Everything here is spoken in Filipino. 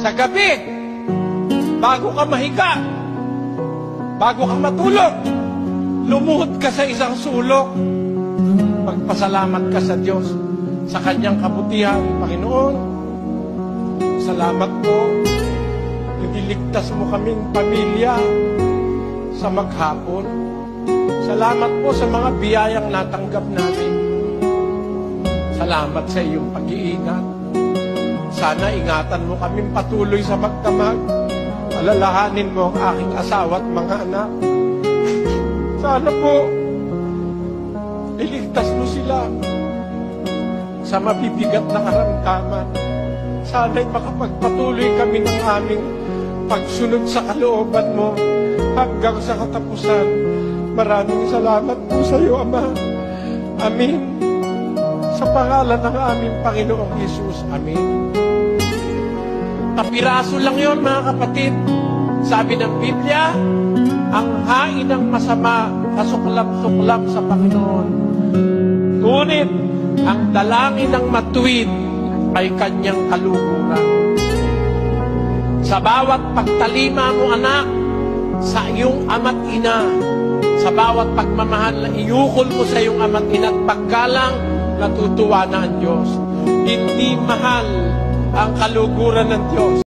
Sa gabi, bago ka mahiga, bago ka matulog, lumuhod ka sa isang sulok. Magpasalamat ka sa Diyos sa Kanyang kabutihan. Panginoon, salamat po. Iniligtas mo kaming pamilya sa maghapon. Salamat po sa mga biyayang natanggap namin. Salamat sa iyong pag-iingat. Sana ingatan mo kaming patuloy sa magdamag. Alalahanin mo ang aking asawa at mga anak. Sana po, iligtas mo sila sa mabibigat na karamdaman. Sana'y makapagpatuloy kami ng aming pagsunod sa kalooban mo hanggang sa katapusan. Maraming salamat po sa iyo, Ama. Amin. Sa pangalan ng aming Panginoong Jesus. Amin. Kapiraso lang yon, mga kapatid. Sabi ng Biblia, ang hain ng masama kasuklap-suklap sa Panginoon. Ngunit ang dalangin ng matuwid ay kanyang kaluguran. Sa bawat pagtalima mo, anak, sa iyong ama't ina, sa bawat pagmamahal na iukol mo sa iyong ama't ina at paggalang, natutuwa na ang Diyos. Hindi mahal ang kaluguran ng Diyos.